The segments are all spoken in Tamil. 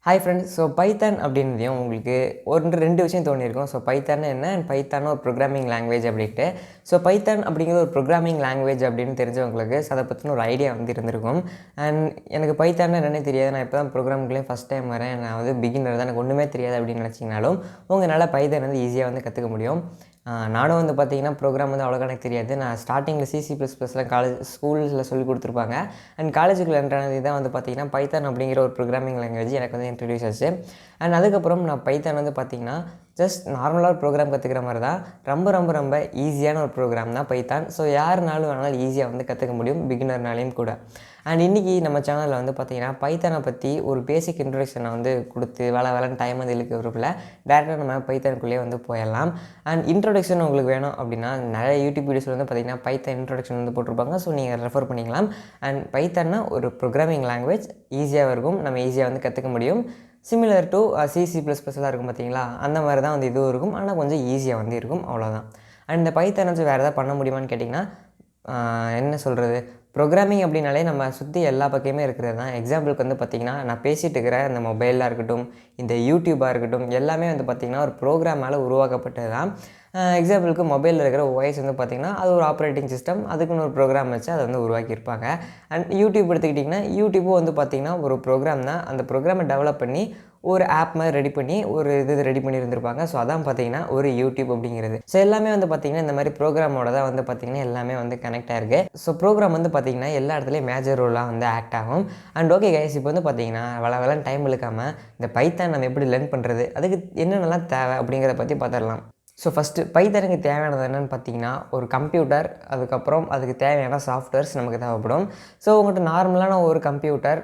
Hi friends. ஸோ பைத்தான் அப்படின்றதையும் உங்களுக்கு ரெண்டு விஷயம் தோணியிருக்கும். ஸோ பைத்தான் என்ன அண்ட் பைத்தான் ஒரு ப்ரோக்ராமிங் லாங்குவேஜ் அப்படின்ட்டு. ஸோ பைத்தான் அப்படிங்கிறது ஒரு ப்ரோக்ராமிங் லாங்குவேஜ் அப்படின்னு தெரிஞ்சவங்களுக்கு அதை பற்றின ஒரு ஐடியா வந்து இருந்திருக்கும். அண்ட் எனக்கு பைத்தான் என்னன்னே தெரியாது, நான் இப்போ தான் ப்ரோக்ராமுக்குள்ளே ஃபஸ்ட் டைம் வரேன், நான் வந்து பிகினர் தான், எனக்கு ஒன்றுமே தெரியாது அப்படின்னு நினச்சிங்கனாலும் உங்களால் பைத்தான் வந்து ஈஸியாக வந்து கற்றுக்க முடியும். நானும் வந்து பார்த்திங்கன்னா ப்ரோக்ராம் வந்து அவ்வளோக்கா எனக்கு தெரியாது. நான் ஸ்டார்டிங்கில் C++லாம் ஸ்கூல்ஸில் சொல்லி கொடுத்துருப்பாங்க. அண்ட் காலேஜுக்குள்ள என்ட்ரானது தான் வந்து பார்த்திங்கன்னா பைத்தான் அப்படிங்கிற ஒரு ப்ரோக்ராமிங் லாங்குவேஜ் எனக்கு வந்து இன்ட்ரடியூஸ் ஆச்சு. அண்ட் அதுக்கப்புறம் நான் பைத்தான் வந்து பார்த்திங்கன்னா ஜஸ்ட் நார்மலாக ஒரு ப்ரோக்ராம் கற்றுக்கிற மாதிரி தான். ரொம்ப ரொம்ப ரொம்ப ஈஸியான ஒரு ப்ரோக்ராம் தான் பைத்தான். ஸோ யாருனாலும் வேணாலும் ஈஸியாக வந்து கற்றுக்க முடியும், பிகினர்னாலையும் கூட. அண்ட் இன்றைக்கி நம்ம சேனலில் வந்து பார்த்திங்கன்னா பைத்தானை பற்றி ஒரு பேசிக் இன்ட்ரொடக்ஷனை வந்து கொடுத்து வேலைன்னு டைம் வந்து இழுக்க விரும்பல, டேரெக்டாக நம்ம பைத்தானுக்குள்ளேயே வந்து போயிடலாம். அண்ட் இன்ட்ரொடக்ஷன் உங்களுக்கு வேணும் அப்படின்னா நிறைய யூடியூப் வீடியோஸில் வந்து பார்த்திங்கன்னா பைத்தான் இன்ட்ரொடக்ஷன் வந்து போட்டிருப்பாங்க. ஸோ நீங்கள் ரெஃபர் பண்ணிக்கலாம். அண்ட் பைத்தான்னா ஒரு ப்ரோக்ராமிங் லாங்குவேஜ், ஈஸியாக இருக்கும், நம்ம ஈஸியாக வந்து கற்றுக்க முடியும். சிமிலர் டு C++லாம் இருக்கும் பார்த்திங்களா, அந்த மாதிரி தான் வந்து இதுவும் இருக்கும். ஆனால் கொஞ்சம் ஈஸியாக வந்து இருக்கும், அவ்வளோதான். அண்ட் இந்த பைத்தான் வச்சு வேறு எதாவது பண்ண முடியுமான்னு கேட்டிங்கன்னா, என்ன சொல்கிறது, ப்ரோக்ராமிங் அப்படின்னாலே நம்ம சுற்றி எல்லா பக்கமே இருக்கிறது தான். எக்ஸாம்பிளுக்கு வந்து பார்த்திங்கன்னா, நான் பேசிகிட்டு இருக்கிற இந்த மொபைலாக இருக்கட்டும், இந்த யூடியூப்பாக இருக்கட்டும், எல்லாமே வந்து பார்த்திங்கன்னா ஒரு ப்ரோக்ராமால் உருவாக்கப்பட்டது தான். எக்ஸாம்பிளுக்கு மொபைலில் இருக்கிற OS வந்து பார்த்திங்கன்னா அது ஒரு ஆப்ரேட்டிங் சிஸ்டம், அதுக்குன்னு ஒரு ப்ரோக்ராம் வச்சு அதை வந்து உருவாக்கியிருப்பாங்க. அண்ட் யூடியூப் எடுத்துக்கிட்டிங்கன்னா யூடியூப்பும் வந்து பார்த்திங்கன்னா ஒரு ப்ரோக்ராம் தான். அந்த ப்ரோக்ராமை டெவலப் பண்ணி ஒரு ஆப் மாதிரி ரெடி பண்ணி ஒரு இது ரெடி பண்ணியிருந்திருப்பாங்க. ஸோ அதான் பார்த்திங்கன்னா ஒரு யூடியூப் அப்படிங்கிறது. ஸோ எல்லாமே வந்து பார்த்திங்கன்னா இந்த மாதிரி ப்ரோக்ராமோட தான் வந்து பார்த்திங்கன்னா எல்லாமே வந்து கனெக்ட் ஆகிருக்கு. ஸோ ப்ரோக்ராம் வந்து பார்த்திங்கன்னா எல்லா இடத்துலையும் மேஜர் ரோலாக வந்து ஆக்ட் ஆகும். அண்ட் ஓகே கைஸ், இப்போ வந்து பார்த்திங்கன்னா வேலைன்னு டைம் இழுக்காமல் இந்த பைத்தான் நம்ம எப்படி லேர்ன் பண்ணுறது, அதுக்கு என்னென்னலாம் தேவை அப்படிங்கிறத பற்றி பார்த்துடலாம். ஸோ ஃபஸ்ட்டு பைத்தானுக்கு தேவையானது என்னென்னு பார்த்தீங்கன்னா ஒரு கம்ப்யூட்டர், அதுக்கப்புறம் அதுக்கு தேவையான சாஃப்ட்வேர்ஸ் நமக்கு தேவைப்படும். ஸோ உங்கள்கிட்ட நார்மலான ஒரு கம்ப்யூட்டர்,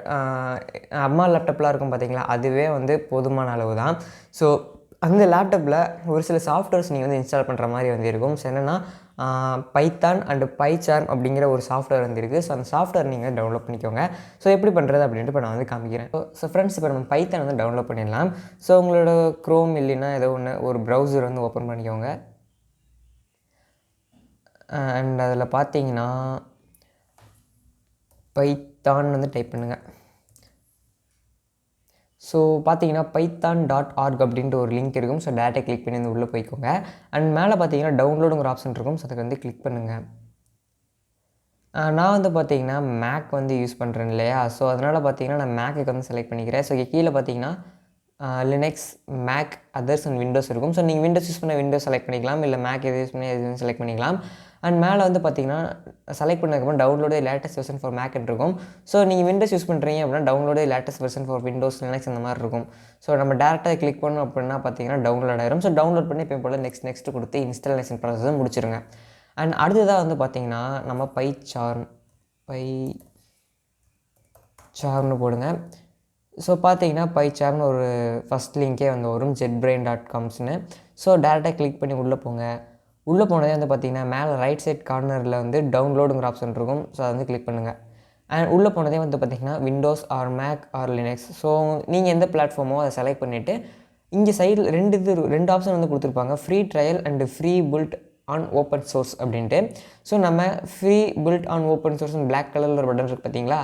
அம்மா லேப்டாப்லாம் இருக்கும் பார்த்தீங்களா, அதுவே வந்து போதுமான அளவு தான். ஸோ அந்த லேப்டாப்பில் ஒரு சில சாஃப்ட்வேர்ஸ் நீங்கள் வந்து இன்ஸ்டால் பண்ணுற மாதிரி வந்து இருக்கும். ஸோ என்னென்னா பைத்தான் அண்டு பைசார்ம் அப்படிங்கிற ஒரு சாஃப்ட்வேர் வந்து இருக்குது. ஸோ அந்த சாஃப்ட்வேர் நீங்கள் டவுன்லோட் பண்ணிக்கோங்க. ஸோ எப்படி பண்ணுறது அப்படின்ட்டு இப்போ நான் வந்து காமிக்கிறேன். ஸோ ஃப்ரெண்ட்ஸ், இப்போ நம்ம பைத்தான் வந்து டவுன்லோட் பண்ணிடலாம். ஸோ உங்களோட க்ரோம் இல்லைன்னா ஏதோ ஒரு ப்ரௌசர் வந்து ஓப்பன் பண்ணிக்கோங்க. அண்ட் அதில் பார்த்தீங்கன்னா பைத்தான் வந்து டைப் பண்ணுங்கள். ஸோ பார்த்தீங்கன்னா python.org அப்படின்ட்டு ஒரு லிங்க் இருக்கும். ஸோ டேரெக்டாக கிளிக் பண்ணி வந்து உள்ளே போய்க்கோங்க. அண்ட் மேலே பார்த்தீங்கன்னா டவுன்லோடுங்கிற ஆப்ஷன் இருக்கும். ஸோ அதுக்கு வந்து கிளிக் பண்ணுங்கள். நான் வந்து பார்த்தீங்கன்னா மேக் வந்து யூஸ் பண்ணுறேன் இல்லையா, ஸோ அதனால் பார்த்தீங்கன்னா நான் மேக்குக்கு வந்து செலக்ட் பண்ணிக்கிறேன். ஸோ கீழே பார்த்தீங்கன்னா Linux, Mac, others and Windows இருக்கும். ஸோ நீங்கள் விண்டோஸ் யூஸ் பண்ண விண்டோஸ் செலக்ட் பண்ணிக்கலாம், இல்லை மேக் எது யூஸ் பண்ணி எது செலக்ட் பண்ணிக்கலாம். அண்ட் மேலே வந்து பார்த்திங்கன்னா செலக்ட் பண்ணதுக்கப்புறம் டவுன்லோடு லேட்டஸ்ட் வெர்ஷன் ஃபார் மேக்னு இருக்கும். ஸோ நீங்கள் விண்டோஸ் யூஸ் பண்ணுறீங்க அப்படின்னா download latest version for Windows, Linux இந்த மாதிரி இருக்கும். ஸோ நம்ம டேரெக்டாக கிளிக் பண்ணோம் அப்படின்னா பார்த்தீங்கன்னா டவுன்லோட் ஆயிரும். ஸோ டவுன்லோட் பண்ணி இப்போ போல் நெக்ஸ்ட் கொடுத்து இன்ஸ்டாலேஷன் ப்ராசஸ் முடிச்சிருங்க. அண்ட் அடுத்ததாக வந்து பார்த்திங்கன்னா நம்ம பைசார்ம்னு போடுங்க. ஸோ பார்த்தீங்கன்னா பைசார்ம்னு ஒரு ஃபஸ்ட் லிங்க்கே வந்து வரும், jetbrain.comஸ்னு. ஸோ டேரெக்டாக கிளிக் பண்ணி உள்ளே போங்க. உள்ளே போனதே வந்து பார்த்திங்கன்னா மேலே ரைட் சைட் கார்னரில் வந்து டவுன்லோடுங்கிற ஆப்ஷன் இருக்கும். ஸோ அதை வந்து கிளிக் பண்ணுங்கள். அண்ட் உள்ளே போனதே வந்து பார்த்திங்கன்னா Windows or Mac or Linux. So நீங்கள் எந்த பிளாட்ஃபார்மோ அதை செலக்ட் பண்ணிவிட்டு இங்கே சைடில் ரெண்டு ஆப்ஷன் வந்து கொடுத்துருப்பாங்க, free trial and free build on open source அப்படின்ட்டு. ஸோ நம்ம free build on open source black கலரில் ஒரு பட்டன் இருக்குது பார்த்தீங்களா,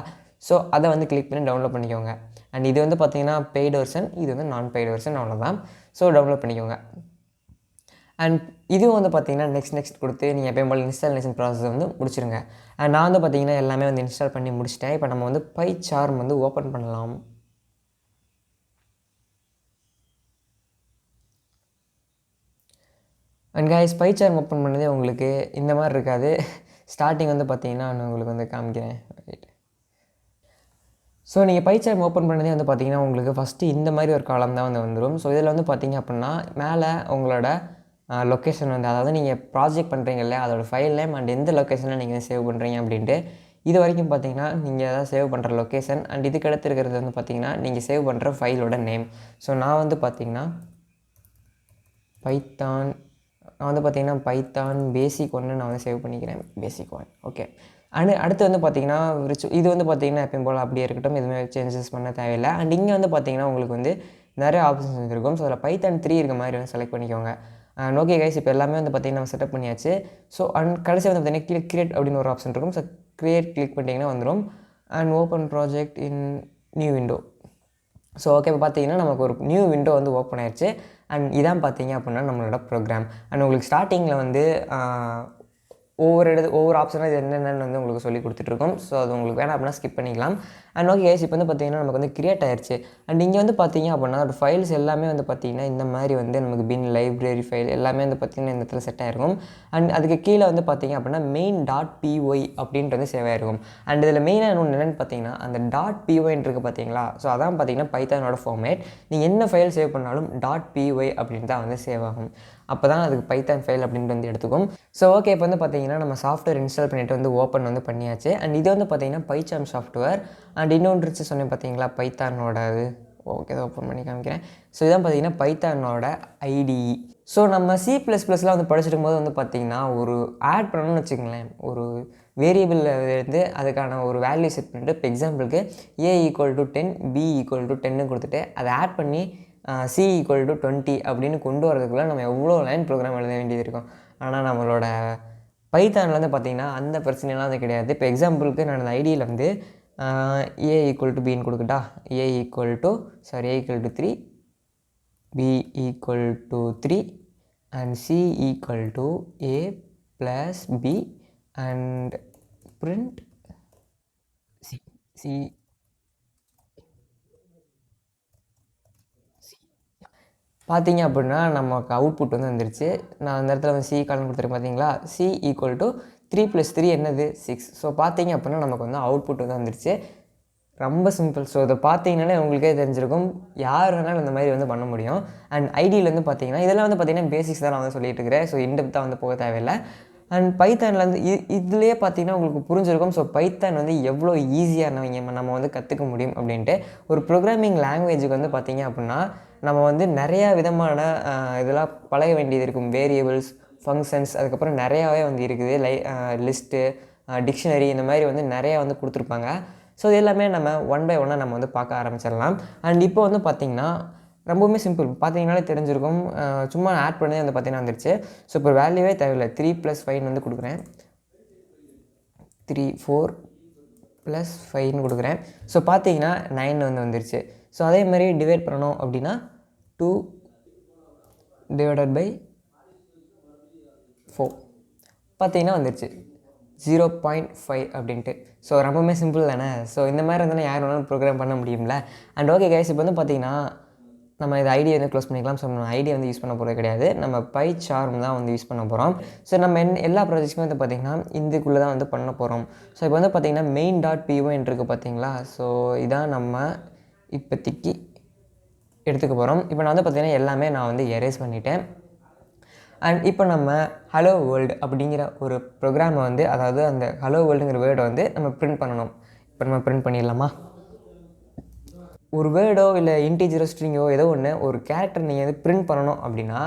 ஸோ அதை வந்து கிளிக் பண்ணி டவுன்லோட் பண்ணிக்கோங்க. அண்ட் இது வந்து பார்த்திங்கன்னா பெய்டு வெர்ஷன், இது வந்து நான் பெய்டு வெர்ஷன், அவ்வளோதான். ஸோ டவுன்லோட் பண்ணிக்கோங்க. அண்ட் இதுவும் வந்து பார்த்திங்கன்னா நெக்ஸ்ட் கொடுத்து நீங்கள் எப்பயும் போல் இன்ஸ்டாலேஷன் ப்ராசஸ் வந்து முடிச்சிருங்க. அண்ட் நான் வந்து பார்த்திங்கன்னா எல்லாமே வந்து இன்ஸ்டால் பண்ணி முடிச்சிட்டேன். இப்போ நம்ம வந்து பைசார்ம் வந்து ஓப்பன் பண்ணலாம். அண்ட் கைஸ், பைசார்ம் ஓப்பன் பண்ணதே உங்களுக்கு இந்த மாதிரி இருக்காது. ஸ்டார்டிங் வந்து பார்த்திங்கன்னா நான் உங்களுக்கு வந்து காமிக்கிறேன். ஸோ நீங்கள் பைசார்ம் ஓப்பன் பண்ணதே வந்து பார்த்திங்கன்னா உங்களுக்கு ஃபஸ்ட்டு இந்த மாதிரி ஒரு காலம் தான் வந்து வந்துடும். ஸோ இதில் வந்து பார்த்திங்க அப்படின்னா மேலே உங்களோட லொக்கேஷன் வந்து, அதாவது நீங்கள் ப்ராஜெக்ட் பண்ணுறீங்க இல்லையா, அதோடய ஃபைல் நேம் அண்ட் எந்த லொக்கேஷனில் நீங்கள் சேவ் பண்ணுறீங்க அப்படின்ட்டு இது வரைக்கும் பார்த்திங்கன்னா நீங்கள் எதாவது சேவ் பண்ணுற லொக்கேஷன். அண்ட் இதுக்கு அடுத்து இருக்கிறது வந்து பார்த்திங்கன்னா நீங்கள் சேவ் பண்ணுற ஃபைலோட நேம். ஸோ நான் வந்து பார்த்திங்கன்னா பைத்தான் பேசிக் 1 நான் வந்து சேவ் பண்ணிக்கிறேன், பேசிக் 1. ஓகே. அடுத்து வந்து பார்த்திங்கன்னா இது வந்து பார்த்திங்கன்னா எப்பயும் போல் அப்படியே இருக்கட்டும், எதுவுமே சேஞ்சஸ் பண்ண தேவையில்லை. அண்ட் இங்கே வந்து பார்த்திங்கன்னா உங்களுக்கு வந்து நிறைய ஆப்ஷன்ஸ் இருக்கும். ஸோ அதில் பைத்தான் 3 இருக்க மாதிரி வந்து செலக்ட் பண்ணிக்கோங்க. அண்ட் ஓகே கைஸ், இப்போ எல்லாமே வந்து பார்த்திங்கன்னா நம்ம செட்டப் பண்ணியாச்சு. ஸோ அண்ட் கடைசி வந்து பார்த்திங்கன்னா கீழே கிரியேட் அப்படின்னு ஒரு ஆப்ஷன் இருக்கும். ஸோ கிரியேட் கிளிக் பண்ணிட்டீங்கன்னா வந்துடும். And open project in new window. So okay, இப்போ பார்த்தீங்கன்னா நமக்கு ஒரு நியூ விண்டோ வந்து ஓப்பன் ஆயிடுச்சு. அண்ட் இதான் பார்த்தீங்க அப்படின்னா நம்மளோட ப்ரோக்ராம். அண்ட் உங்களுக்கு ஸ்டார்டிங்கில் வந்து ஒவ்வொரு ஆப்ஷனாக இது என்னென்னு வந்து உங்களுக்கு சொல்லி கொடுத்துட்ருக்கோம். ஸோ அது உங்களுக்கு வேணாம் அப்படின்னா ஸ்கிப் பண்ணிக்கலாம். அண்ட் ஓகே கைஸ், இப்போ வந்து பார்த்தீங்கன்னா நமக்கு வந்து கிரியேட் ஆயிடுச்சு. அண்ட் இங்கே வந்து பார்த்தீங்க அப்படின்னா ஒரு ஃபைல்ஸ் எல்லாமே வந்து பார்த்தீங்கன்னா இந்த மாதிரி வந்து நமக்கு பின் லைப்ரரி ஃபைல் எல்லாமே வந்து பார்த்தீங்கன்னா இந்த இடத்துல செட் ஆகிருக்கும். அண்ட் அதுக்கு கீழே வந்து பார்த்தீங்க அப்படின்னா main.py அப்படின்ட்டு வந்து சேவ் ஆகிருக்கும். அண்ட் இதில் மெயினாக இன்னொன்று என்னென்னு பார்த்தீங்கன்னா அந்த .py இருக்குது பார்த்தீங்களா, ஸோ அதான் பார்த்தீங்கன்னா பைத்தானோட ஃபார்மேட். நீங்கள் என்ன ஃபைல் சேவ் பண்ணாலும் .py அப்படின்னு தான் வந்து சேவ் ஆகும். அப்போ தான் அதுக்கு பைத்தான் ஃபைல் அப்படின்ட்டு வந்து எடுத்துக்கும். ஸோ ஓகே, இப்போ வந்து பார்த்தீங்கன்னா நம்ம சாஃப்ட்வேர் இன்ஸ்டால் பண்ணிவிட்டு வந்து ஓப்பன் வந்து பண்ணியாச்சு. அண்ட் இது வந்து பார்த்தீங்கன்னா பைச்சாம் சாஃப்ட்வேர். அண்ட் இன்னொன்று இருந்துச்சு சொன்னேன் பார்த்தீங்களா பைத்தானோட அது. ஓகே, இதை ஓப்பன் பண்ணி காமிக்கிறேன். ஸோ இதான் பார்த்தீங்கன்னா பைத்தானோட ஐடிஇ. ஸோ நம்ம C++லாம் வந்து படிச்சிருக்கும் போது வந்து பார்த்தீங்கன்னா ஒரு ஆட் பண்ணணும்னு வச்சுக்கோங்களேன், ஒரு வேரியபிளில் இருந்து அதுக்கான ஒரு வேல்யூ செட் பண்ணிட்டு, இப்போ எக்ஸாம்பிளுக்கு A = 10 B = 10 கொடுத்துட்டு அதை ஆட் பண்ணி C = 20 அப்படின்னு கொண்டு வரதுக்குள்ளே நம்ம எவ்வளோ லைன் ப்ரோக்ராம் எழுத வேண்டியது இருக்கும். ஆனால் நம்மளோட பைத்தானில் வந்து பார்த்திங்கன்னா அந்த பிரச்சனைலாம் வந்து கிடையாது. இப்போ எக்ஸாம்பிளுக்கு நான் அந்த ஐடியில் வந்து A = Bன்னு கொடுக்கட்டா, A = 3, B = 3 and C = A + B and print C பார்த்தீங்க அப்படின்னா நமக்கு அவுட்புட் வந்து வந்துருச்சு. நான் அந்த இடத்துல வந்து C காலம் கொடுத்துருக்கேன் பார்த்தீங்களா, C = 3 + 3 என்னது 6. ஸோ பார்த்தீங்க அப்படின்னா நமக்கு வந்து அவுட்புட் வந்து வந்துருச்சு. ரொம்ப சிம்பிள். ஸோ இதை பார்த்தீங்கன்னாலே உங்களுக்கே தெரிஞ்சிருக்கும் யார் வேணாலும் இந்த மாதிரி வந்து பண்ண முடியும். அண்ட் ஐடியில் வந்து பார்த்தீங்கன்னா இதெல்லாம் வந்து பார்த்தீங்கன்னா பேசிக்ஸ் தான் நான் வந்து சொல்லிட்டு இருக்கிறேன். ஸோ இன்டெப்த்தாக வந்து போக தேவையில்லை. அண்ட் பைத்தானில் வந்து இதுலேயே பார்த்தீங்கன்னா உங்களுக்கு புரிஞ்சிருக்கும். ஸோ பைத்தான் வந்து எவ்வளோ ஈஸியாக நம்ம வந்து கற்றுக்க முடியும் அப்படின்ட்டு. ஒரு ப்ரோக்ராமிங் லாங்குவேஜுக்கு வந்து பார்த்தீங்க அப்படின்னா நம்ம வந்து நிறையா விதமான இதெல்லாம் பழக வேண்டியது இருக்கும். வேரியபிள்ஸ், ஃபங்க்ஷன்ஸ், அதுக்கப்புறம் நிறையாவே வந்து இருக்குது. லிஸ்ட்டு, டிக்ஷனரி, இந்த மாதிரி வந்து நிறையா வந்து கொடுத்துருப்பாங்க. ஸோ இது எல்லாமே நம்ம ஒன் பை ஒன்னாக நம்ம வந்து பார்க்க ஆரம்பிச்சிடலாம். அண்ட் இப்போ வந்து பார்த்திங்கன்னா ரொம்பவுமே சிம்பிள். பார்த்தீங்கன்னாலே தெரிஞ்சிருக்கும். சும்மா ஆட் பண்ணி வந்து பார்த்திங்கன்னா வந்துருச்சு. ஸோ இப்போ வேல்யூவே தேவையில்லை. 3 + 5 வந்து கொடுக்குறேன். 3 4 + 5ன்னு கொடுக்குறேன். ஸோ பார்த்தீங்கன்னா 9 வந்து வந்துருச்சு. ஸோ அதே மாதிரி டிவைட் பண்ணணும் அப்படின்னா 2 ÷ 4 பார்த்தீங்கன்னா வந்துருச்சு 0.5 அப்படின்ட்டு. ஸோ ரொம்பவுமே சிம்பிள் தானே. ஸோ இந்த மாதிரி இருந்தாலும் யார் வேணாலும் ப்ரோக்ராம் பண்ண முடியும்ல. அண்ட் ஓகே கைஸ், இப்போ வந்து பார்த்தீங்கன்னா நம்ம இந்த ஐடியை வந்து க்ளோஸ் பண்ணிக்கலாம். ஸோ நம்ம ஐடியை வந்து யூஸ் பண்ண போகிறது கிடையாது, நம்ம பைச்சார்ம் தான் வந்து யூஸ் பண்ண போகிறோம். ஸோ நம்ம எல்லா ப்ராஜெக்ட்ஸுமே வந்து பார்த்திங்கன்னா இதுக்குள்ளே தான் வந்து பண்ண போகிறோம். ஸோ இப்போ வந்து பார்த்திங்கன்னா main.py இருக்குது பார்த்தீங்களா. ஸோ இதான் நம்ம இப்போதைக்கு எடுத்துக்க போகிறோம். இப்போ நான் வந்து பார்த்திங்கன்னா எல்லாமே நான் வந்து எரேஸ் பண்ணிட்டேன். அண்ட் இப்போ நம்ம ஹலோ வேர்ல்டு அப்படிங்கிற ஒரு ப்ரோக்ராமை வந்து, அதாவது அந்த ஹலோ வேர்ல்டுங்கிற வேர்டை வந்து நம்ம பிரிண்ட் பண்ணணும். இப்போ நம்ம பிரிண்ட் பண்ணிடலாமா? ஒரு வேர்டோ இல்லை இன்டீஜரோ ஸ்ட்ரிங்கோ ஏதோ ஒன்று ஒரு கேரக்டர் நீங்கள் வந்து பிரிண்ட் பண்ணணும் அப்படின்னா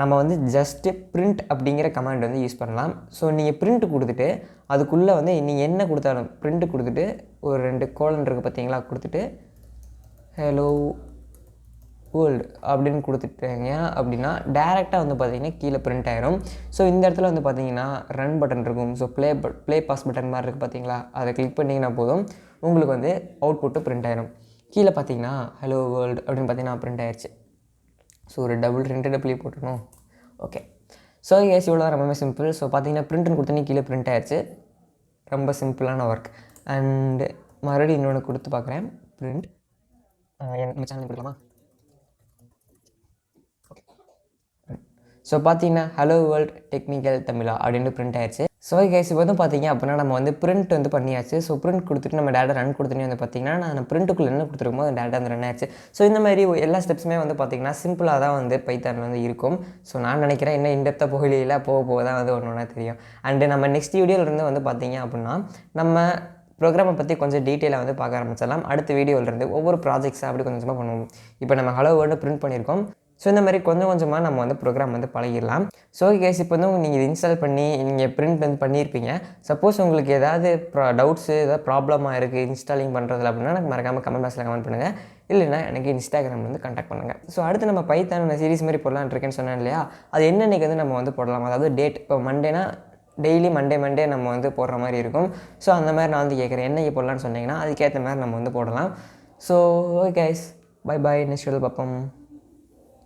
நம்ம வந்து ஜஸ்ட்டு பிரிண்ட் அப்படிங்கிற கமாண்ட் வந்து யூஸ் பண்ணலாம். ஸோ நீங்கள் பிரிண்ட் கொடுத்துட்டு அதுக்குள்ளே வந்து நீங்கள் என்ன கொடுத்தாலும் பிரிண்ட் கொடுத்துட்டு ஒரு 2 கோலன் இருக்குது பார்த்தீங்களா, கொடுத்துட்டு ஹலோ வேர்ல்டு அப்படின்னு கொடுத்துட்டீங்க அப்படின்னா டேரெக்டாக வந்து பார்த்திங்கன்னா கீழே பிரிண்ட் ஆயிரும். ஸோ இந்த இடத்துல வந்து பார்த்திங்கன்னா ரன் பட்டன் இருக்கும். ஸோ ப்ளே பாஸ் பட்டன் மாதிரி இருக்குது பார்த்தீங்களா, அதை கிளிக் பண்ணிங்கன்னா போதும் உங்களுக்கு வந்து அவுட்புட்டு பிரிண்ட் ஆயிரும். கீழே பார்த்தீங்கன்னா ஹலோ வேர்ல்டு அப்படின்னு பார்த்தீங்கன்னா பிரிண்ட் ஆயிடுச்சு. ஸோ ஒரு 2 போட்டணும். ஓகே, ஸோ கேஸ் இவ்வளோ தான், ரொம்பவே சிம்பிள். ஸோ பார்த்தீங்கன்னா பிரிண்ட்னு கொடுத்தோன்னே கீழே பிரிண்ட் ஆயிடுச்சு. ரொம்ப சிம்பிளான ஒர்க். அண்டு மறுபடியும் இன்னொன்று கொடுத்து பார்க்குறேன். பிரிண்ட் நம்ம சேனல் கொடுக்கலாமா? ஓகே, ஸோ பார்த்தீங்கன்னா ஹலோ வேர்ல்ட் டெக்னிக்கல் தமிழா அப்படின்னு பிரிண்ட் ஆயிடுச்சு. ஸோ கைஸ் இப்போ வந்து பார்த்தீங்க அப்படின்னா நம்ம வந்து பிரிண்ட் வந்து பண்ணியாச்சு. ஸோ பிரிண்ட் கொடுத்துட்டு நம்ம டேட்டா ரன் கொடுத்துனே வந்து பார்த்தீங்கன்னா நான் பிரிண்ட்டுக்குள்ளே என்ன கொடுத்துருக்கோமோ அந்த டேட்டா வந்து ரன் ஆயிடுச்சு. ஸோ இந்த மாதிரி எல்லா ஸ்டெப்ஸுமே வந்து பார்த்திங்கன்னா சிம்பிளாக தான் வந்து பைத்தானில் வந்து இருக்கும். ஸோ நான் நினைக்கிறேன் இன்னும் இன்டெப்த்தாக போக தான் வந்து ஒன்று ஒன்றா தெரியும். அண்டு நம்ம நெக்ஸ்ட் வீடியோவிலேருந்து வந்து பார்த்திங்க அப்படின்னா நம்ம ப்ரோக்ராமை பற்றி கொஞ்சம் டீட்டெயிலாக வந்து பார்க்க ஆரம்பிச்சிடலாம். அடுத்த வீடியோவிலேருந்து ஒவ்வொரு ப்ராஜெக்ட்ஸாக அப்படி கொஞ்சம் கொஞ்சமாக பண்ணுவோம். இப்போ நம்ம ஹலோ வேர்ல்டு பிரிண்ட் பண்ணியிருக்கோம். ஸோ இந்த மாதிரி கொஞ்சம் கொஞ்சமாக நம்ம வந்து ப்ரோக்ராம் வந்து பழகிடலாம். ஸோ கேஸ் இப்போ வந்து நீங்கள் இது இன்ஸ்டால் பண்ணி நீங்கள் பிரிண்ட் வந்து பண்ணியிருப்பீங்க. சப்போஸ் உங்களுக்கு ஏதாவது டவுட்ஸு ஏதாவது ப்ராப்ளமாக இருக்குது இன்ஸ்டாலிங் பண்ணுறதுல அப்படின்னா எனக்கு மறக்காமல் கமெண்ட் பாக்ஸில் கமெண்ட் பண்ணுங்கள். இல்லைன்னா எனக்கு இன்ஸ்டாகிராமில் வந்து கான்டாக்ட் பண்ணுங்கள். ஸோ அடுத்து நம்ம பைத்தான் சீரிஸ் மாதிரி போடலான்னு இருக்கேன்னு சொன்னேன் இல்லையா, அது என்னன்னைக்கு வந்து நம்ம வந்து போடலாம். அதாவது டேட் இப்போ மண்டேனா டெய்லி மண்டே நம்ம வந்து போடுற மாதிரி இருக்கும். ஸோ அந்த மாதிரி நான் வந்து கேட்குறேன் என்னைக்கு போடலான்னு சொன்னீங்கன்னா அதுக்கேற்ற மாதிரி நம்ம வந்து போடலாம். So okay guys, bye bye, next வீடியோவில் பார்ப்போம்.